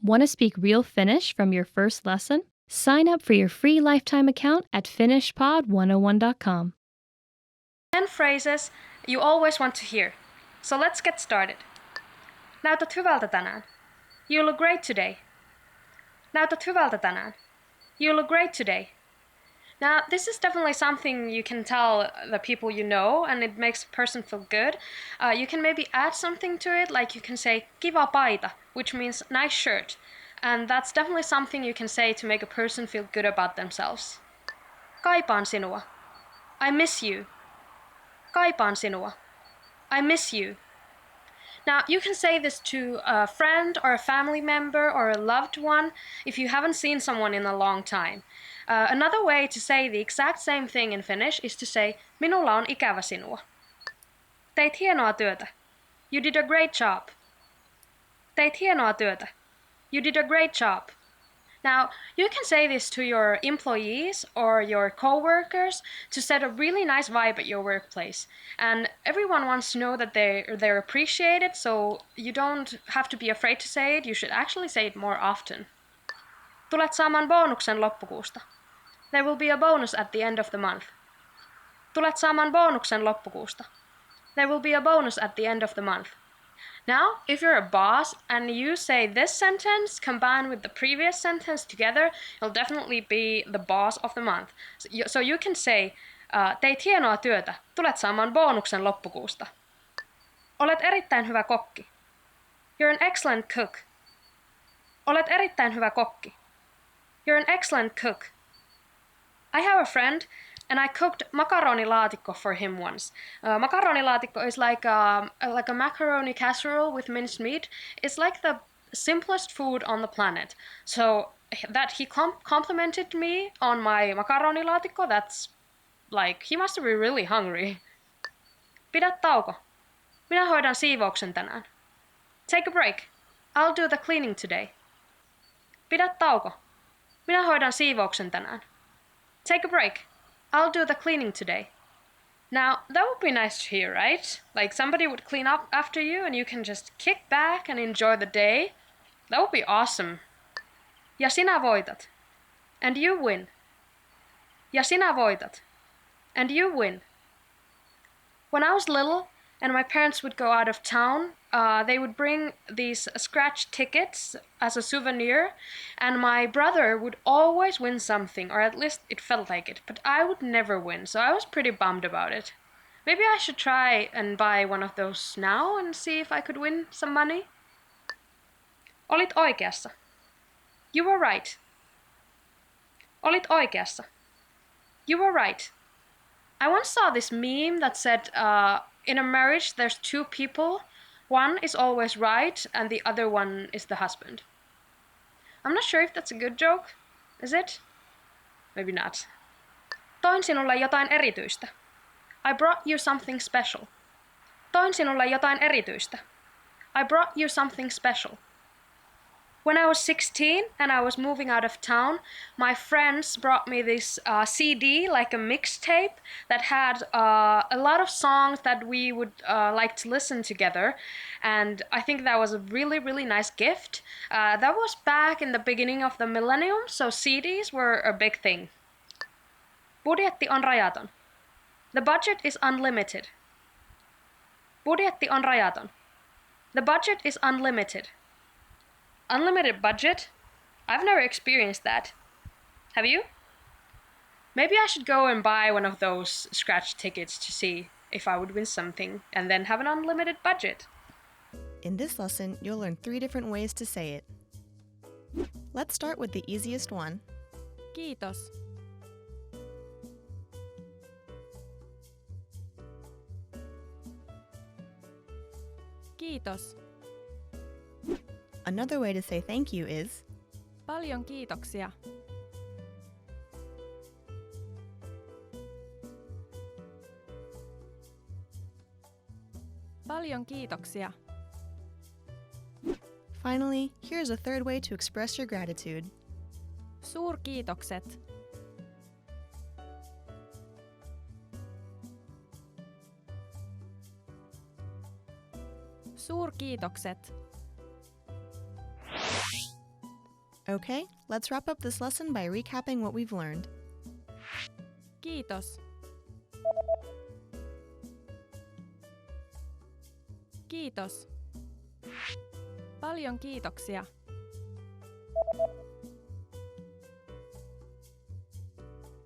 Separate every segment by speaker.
Speaker 1: Want to speak real Finnish from your first lesson? Sign up for your free lifetime account at finishpod101.com.
Speaker 2: 10 phrases you always want to hear. So let's get started. Näytät hyvältä tänään. You look great today. Näytät hyvältä tänään. You look great today. Now, this is definitely something you can tell the people you know, and it makes a person feel good. You can maybe add something to it, like you can say kiva paita, which means nice shirt. And that's definitely something you can say to make a person feel good about themselves. Kaipaan sinua. I miss you. Kaipaan sinua. I miss you. Now, you can say this to a friend or a family member or a loved one if you haven't seen someone in a long time. Another way to say the exact same thing in Finnish is to say, minulla on ikävä sinua. Teit hienoa työtä. You did a great job. Teit hienoa työtä. You did a great job. Now, you can say this to your employees or your co-workers to set a really nice vibe at your workplace. And everyone wants to know that they're appreciated, so you don't have to be afraid to say it. You should actually say it more often. Tulet saamaan bonuksen loppukuusta. There will be a bonus at the end of the month. Tulet saamaan bonuksen loppukuusta. There will be a bonus at the end of the month. Now, if you're a boss and you say this sentence combined with the previous sentence together, you'll definitely be the boss of the month. So you can say, teit hienoa työtä, tulet saamaan bonuksen loppukuusta. Olet erittäin hyvä kokki. You're an excellent cook. Olet erittäin hyvä kokki. You're an excellent cook. I have a friend, and I cooked makaronilaatikko for him once. Makaronilaatikko is like a macaroni casserole with minced meat. It's like the simplest food on the planet. So that he complimented me on my makaronilaatikko, that's like, he must be really hungry. Pidä tauko. Minä hoidan siivouksen tänään. Take a break. I'll do the cleaning today. Pidä tauko. Minä hoidan siivouksen tänään. Take a break. I'll do the cleaning today. Now, that would be nice to hear, right? Like somebody would clean up after you and you can just kick back and enjoy the day. That would be awesome. Ja sinä voitat. And you win. Ja sinä voitat. And you win. When I was little and my parents would go out of town, they would bring these scratch tickets as a souvenir, and my brother would always win something, or at least it felt like it, but I would never win, so I was pretty bummed about it. Maybe I should try and buy one of those now and see if I could win some money. Olit oikeassa. You were right. Olit oikeassa. You were right. I once saw this meme that said, in a marriage there's two people. One is always right and the other one is the husband. I'm not sure if that's a good joke. Is it? Maybe not. Toin sinulle jotain erityistä. I brought you something special. Toin sinulle jotain erityistä. I brought you something special. When I was 16 and I was moving out of town, my friends brought me this CD, like a mixtape, that had a lot of songs that we would like to listen together. And I think that was a really, really nice gift. That was back in the beginning of the millennium, so CDs were a big thing. Budjetti on rajaton. The budget is unlimited. Budjetti on rajaton. The budget is unlimited. Unlimited budget? I've never experienced that. Have you? Maybe I should go and buy one of those scratch tickets to see if I would win something and then have an unlimited budget.
Speaker 3: In this lesson, you'll learn 3 different ways to say it. Let's start with the easiest one.
Speaker 4: Kiitos. Kiitos.
Speaker 3: Another way to say thank you is
Speaker 4: Paljon kiitoksia. Paljon kiitoksia.
Speaker 3: Finally, here's a third way to express your gratitude.
Speaker 4: Suurkiitokset. Suurkiitokset.
Speaker 3: Okay, let's wrap up this lesson by recapping what we've learned.
Speaker 4: Kiitos. Kiitos. Paljon kiitoksia.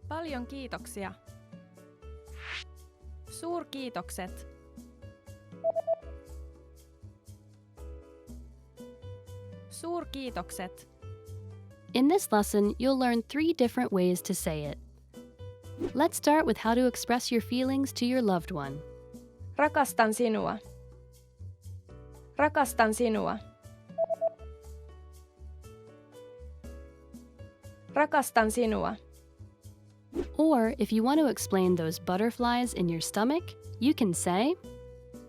Speaker 4: Paljon kiitoksia. Suurkiitokset. Suurkiitokset.
Speaker 1: In this lesson, you'll learn 3 different ways to say it. Let's start with how to express your feelings to your loved one.
Speaker 4: Rakastan sinua. Rakastan sinua. Rakastan sinua.
Speaker 1: Or if you want to explain those butterflies in your stomach, you can say,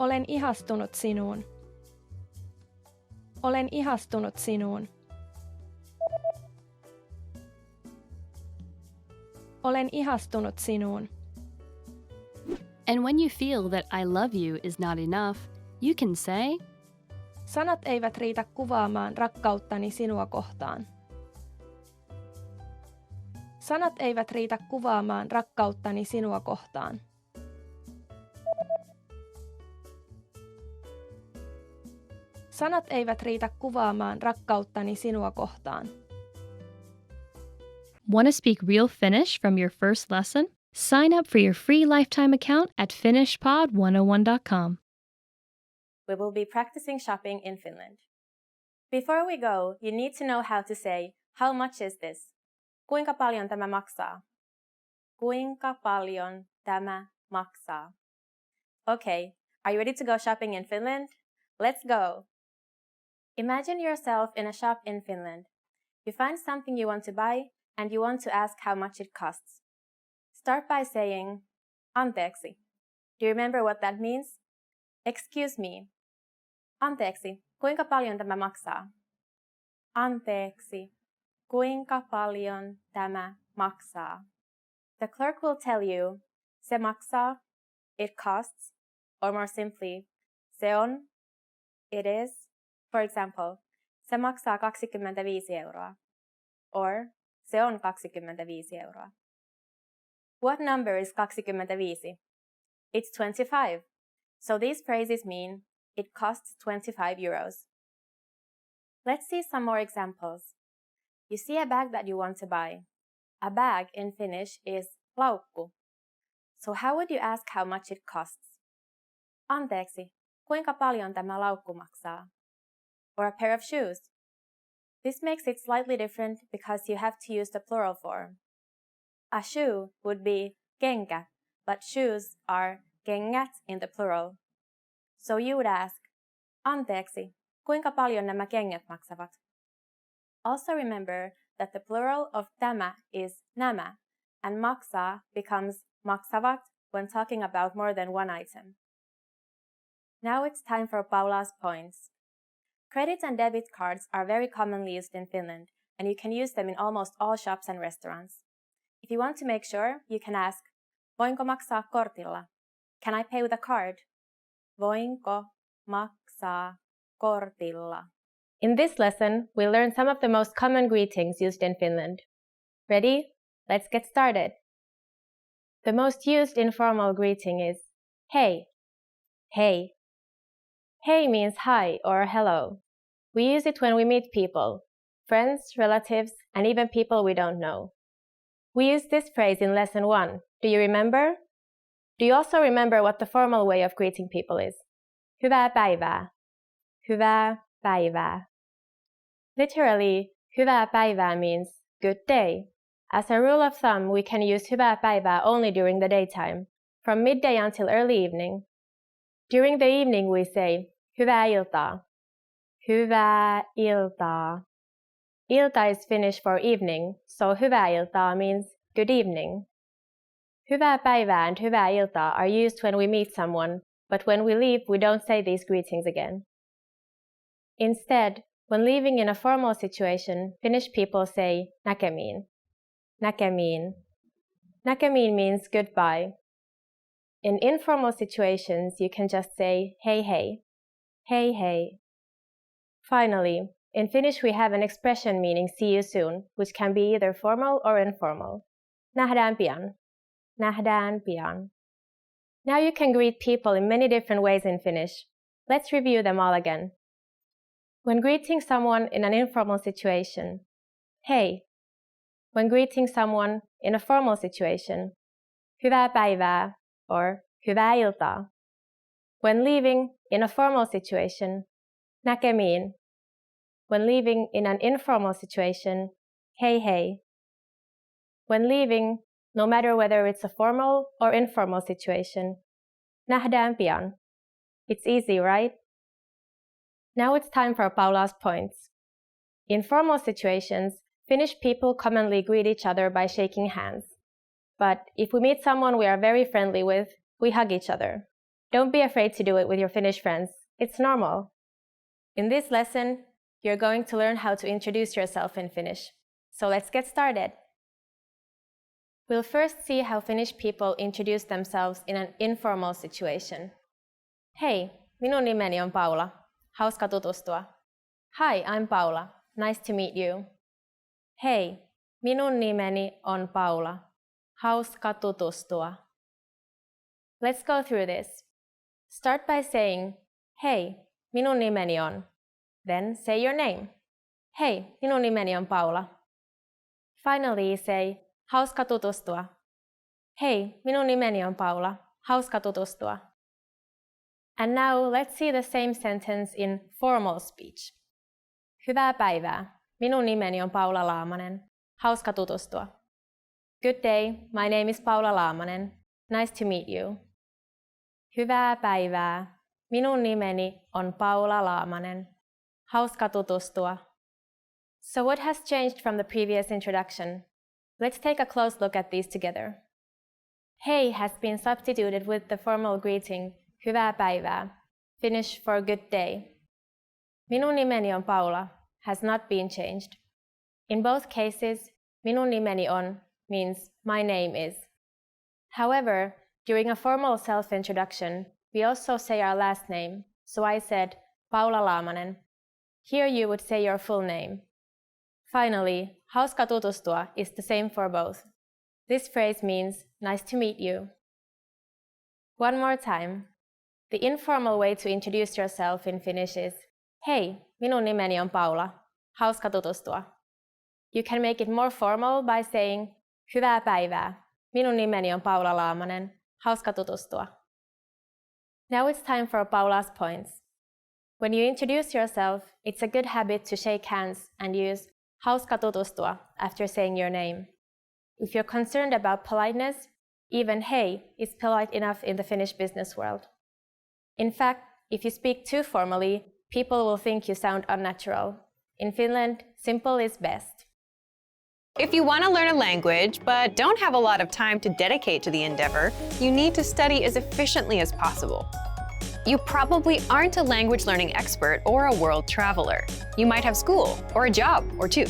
Speaker 4: Olen ihastunut sinuun. Olen ihastunut sinuun. Olen ihastunut sinuun.
Speaker 1: and when you feel that I love you is not enough, you can say,
Speaker 4: Sanat eivät riitä kuvaamaan rakkauttani sinua kohtaan. Sanat eivät riitä kuvaamaan rakkauttani sinua kohtaan. Sanat eivät riitä kuvaamaan rakkauttani sinua kohtaan.
Speaker 1: Want to speak real Finnish from your first lesson? Sign up for your free lifetime account at finishpod101.com.
Speaker 5: We will be practicing shopping in Finland. Before we go, you need to know how to say, how much is this? Kuinka paljon tämä maksaa? Kuinka paljon tämä maksaa? Okay, are you ready to go shopping in Finland? Let's go! Imagine yourself in a shop in Finland. You find something you want to buy and you want to ask how much it costs. Start by saying, anteeksi. Do you remember what that means? Excuse me. Anteeksi, kuinka paljon tämä maksaa? Anteeksi, kuinka paljon tämä maksaa? The clerk will tell you, se maksaa, it costs, or more simply, se on, it is. For example, se maksaa 25 euroa, or se on 25 euroa. What number is 25? It's 25. So these phrases mean it costs 25 euros. Let's see some more examples. You see a bag that you want to buy. A bag in Finnish is laukku. So how would you ask how much it costs? Anteeksi, kuinka paljon tämä laukku maksaa? Or a pair of shoes. This makes it slightly different because you have to use the plural form. A shoe would be kenkä, but shoes are kengät in the plural. So you would ask, anteeksi, kuinka paljon nämä kengät maksavat? Also remember that the plural of tämä is nämä, and maksaa becomes maksavat when talking about more than one item. Now it's time for Paula's points. Credit and debit cards are very commonly used in Finland, and you can use them in almost all shops and restaurants. If you want to make sure, you can ask, voinko maksaa kortilla? Can I pay with a card? Voinko maksaa kortilla? In this lesson, we learned some of the most common greetings used in Finland. Ready? Let's get started. The most used informal greeting is hei. Hei. Hei means hi or hello. We use it when we meet people, friends, relatives, and even people we don't know. We used this phrase in lesson 1. Do you remember? Do you also remember what the formal way of greeting people is? Hyvää päivää. Hyvää päivää. Literally, hyvää päivää means good day. As a rule of thumb, we can use hyvää päivää only during the daytime, from midday until early evening. During the evening we say, hyvää iltaa. Hyvää iltaa. Ilta is Finnish for evening, so hyvää iltaa means good evening. Hyvää päivää and hyvää iltaa are used when we meet someone, but when we leave, we don't say these greetings again. Instead, when leaving in a formal situation, Finnish people say näkemiin. Näkemiin. Näkemiin means goodbye. In informal situations, you can just say hei hei. Hei hei. Finally, In Finnish, we have an expression meaning see you soon, which can be either formal or informal. Nähdään pian. Nähdään pian. Now you can greet people in many different ways in Finnish. Let's review them all again. When greeting someone in an informal situation, hei. When greeting someone in a formal situation, hyvää päivää or hyvää iltaa. When leaving in a formal situation, näkemiin. When leaving in an informal situation, hei hei. When leaving, no matter whether it's a formal or informal situation, nähdään pian. It's easy, right? Now it's time for Paula's points. In formal situations, Finnish people commonly greet each other by shaking hands. But if we meet someone we are very friendly with, we hug each other. Don't be afraid to do it with your Finnish friends. It's normal. In this lesson, you're going to learn how to introduce yourself in Finnish. So let's get started. We'll first see how Finnish people introduce themselves in an informal situation. Hei, minun nimeni on Paula. Hauska tutustua. Hi, I'm Paula. Nice to meet you. Hei, minun nimeni on Paula. Hauska tutustua. Let's go through this. Start by saying, hei, minun nimeni on. Then say your name. Hei, minun nimeni on Paula. Finally say, hauska tutustua. Hei, minun nimeni on Paula. Hauska tutustua. And now let's see the same sentence in formal speech. Hyvää päivää. Minun nimeni on Paula Laamanen. Hauska tutustua. Good day, my name is Paula Laamanen. Nice to meet you. Hyvää päivää. Minun nimeni on Paula Laamanen. Hauska tutustua. So what has changed from the previous introduction? Let's take a close look at these together. Hei has been substituted with the formal greeting hyvää päivää, Finnish for good day. Minun nimeni on Paula has not been changed. In both cases, minun nimeni on means my name is. However, during a formal self-introduction, we also say our last name, so I said Paula Laamanen. Here you would say your full name. Finally, hauska tutustua is the same for both. This phrase means nice to meet you. One more time. The informal way to introduce yourself in Finnish is hei, minun nimeni on Paula. Hauska tutustua. You can make it more formal by saying hyvää päivää. Minun nimeni on Paula Laamanen. Hauska tutustua. Now it's time for Paula's points. When you introduce yourself, it's a good habit to shake hands and use hauska tutustua after saying your name. If you're concerned about politeness, even hei is polite enough in the Finnish business world. In fact, if you speak too formally, people will think you sound unnatural. In Finland, simple is best.
Speaker 6: If you want to learn a language but don't have a lot of time to dedicate to the endeavor, you need to study as efficiently as possible. You probably aren't a language learning expert or a world traveler. You might have school or a job or two.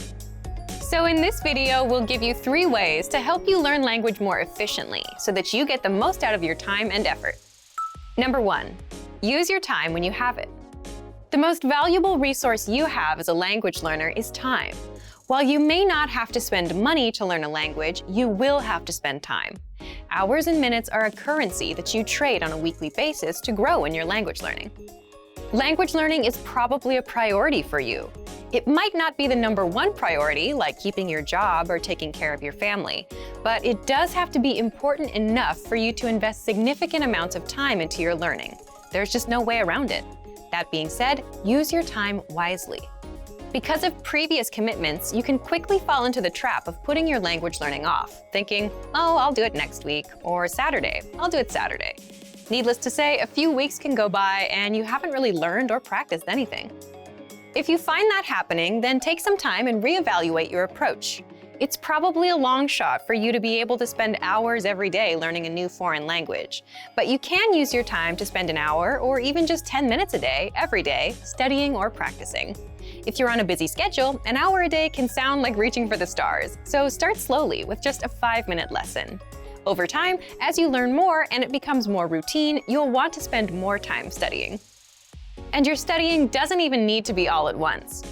Speaker 6: So in this video, we'll give you 3 ways to help you learn language more efficiently so that you get the most out of your time and effort. Number 1, use your time when you have it. The most valuable resource you have as a language learner is time. While you may not have to spend money to learn a language, you will have to spend time. Hours and minutes are a currency that you trade on a weekly basis to grow in your language learning. Language learning is probably a priority for you. It might not be the number 1 priority, like keeping your job or taking care of your family, but it does have to be important enough for you to invest significant amounts of time into your learning. There's just no way around it. That being said, use your time wisely. Because of previous commitments, you can quickly fall into the trap of putting your language learning off, thinking, oh, I'll do it next week, or Saturday, I'll do it Saturday. Needless to say, a few weeks can go by and you haven't really learned or practiced anything. If you find that happening, then take some time and reevaluate your approach. It's probably a long shot for you to be able to spend hours every day learning a new foreign language, but you can use your time to spend an hour or even just 10 minutes a day, every day, studying or practicing. If you're on a busy schedule, an hour a day can sound like reaching for the stars, so start slowly with just a 5-minute lesson. Over time, as you learn more and it becomes more routine, you'll want to spend more time studying. And your studying doesn't even need to be all at once.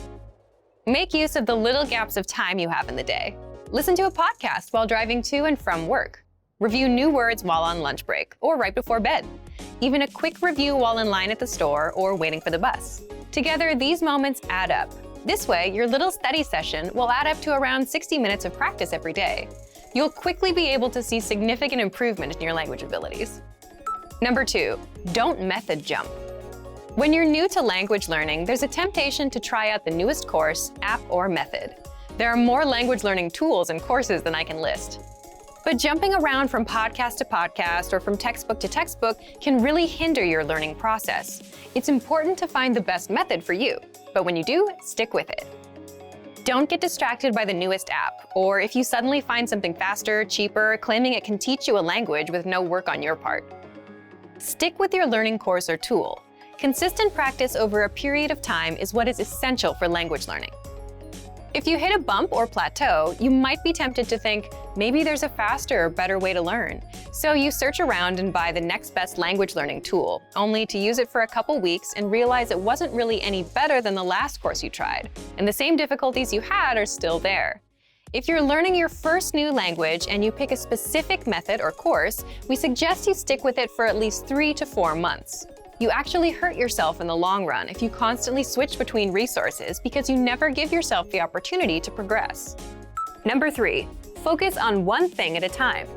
Speaker 6: Make use of the little gaps of time you have in the day. Listen to a podcast while driving to and from work. Review new words while on lunch break or right before bed. Even a quick review while in line at the store or waiting for the bus. Together, these moments add up. This way, your little study session will add up to around 60 minutes of practice every day. You'll quickly be able to see significant improvement in your language abilities. Number 2, don't method jump. When you're new to language learning, there's a temptation to try out the newest course, app, or method. There are more language learning tools and courses than I can list. But jumping around from podcast to podcast or from textbook to textbook can really hinder your learning process. It's important to find the best method for you, but when you do, stick with it. Don't get distracted by the newest app, or if you suddenly find something faster, cheaper, claiming it can teach you a language with no work on your part. Stick with your learning course or tool. Consistent practice over a period of time is what is essential for language learning. If you hit a bump or plateau, you might be tempted to think, maybe there's a faster or better way to learn. So you search around and buy the next best language learning tool, only to use it for a couple weeks and realize it wasn't really any better than the last course you tried, and the same difficulties you had are still there. If you're learning your first new language and you pick a specific method or course, we suggest you stick with it for at least 3 to 4 months. You actually hurt yourself in the long run if you constantly switch between resources because you never give yourself the opportunity to progress. Number 3, focus on one thing at a time.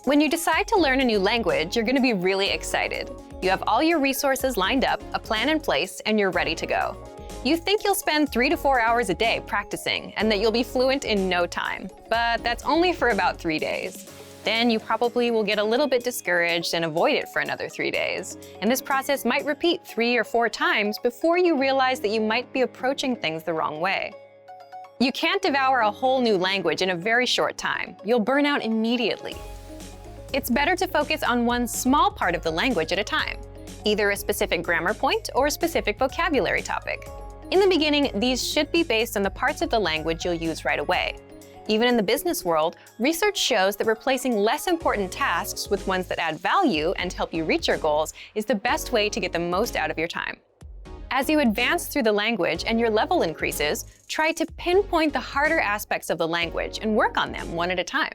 Speaker 6: When you decide to learn a new language, you're going to be really excited. You have all your resources lined up, a plan in place, and you're ready to go. You think you'll spend 3 to 4 hours a day practicing and that you'll be fluent in no time, but that's only for about 3 days. Then you probably will get a little bit discouraged and avoid it for another 3 days. And this process might repeat 3 or 4 times before you realize that you might be approaching things the wrong way. You can't devour a whole new language in a very short time. You'll burn out immediately. It's better to focus on one small part of the language at a time, either a specific grammar point or a specific vocabulary topic. In the beginning, these should be based on the parts of the language you'll use right away. Even in the business world, research shows that replacing less important tasks with ones that add value and help you reach your goals is the best way to get the most out of your time. As you advance through the language and your level increases, try to pinpoint the harder aspects of the language and work on them one at a time.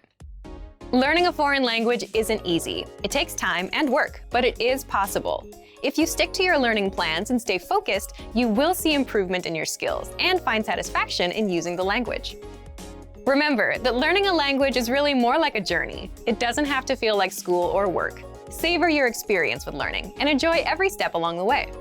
Speaker 6: Learning a foreign language isn't easy. It takes time and work, but it is possible. If you stick to your learning plans and stay focused, you will see improvement in your skills and find satisfaction in using the language. Remember that learning a language is really more like a journey. It doesn't have to feel like school or work. Savor your experience with learning and enjoy every step along the way.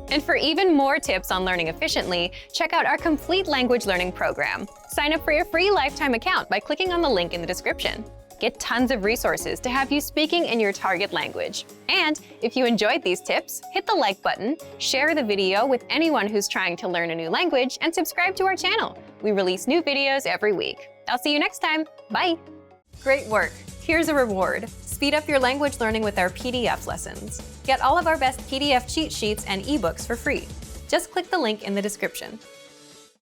Speaker 6: And for even more tips on learning efficiently, check out our complete language learning program. Sign up for your free lifetime account by clicking on the link in the description. Get tons of resources to have you speaking in your target language. And if you enjoyed these tips, hit the like button, share the video with anyone who's trying to learn a new language, and subscribe to our channel. We release new videos every week. I'll see you next time. Bye! Great work! Here's a reward. Speed up your language learning with our PDF lessons. Get all of our best PDF cheat sheets and ebooks for free. Just click the link in the description.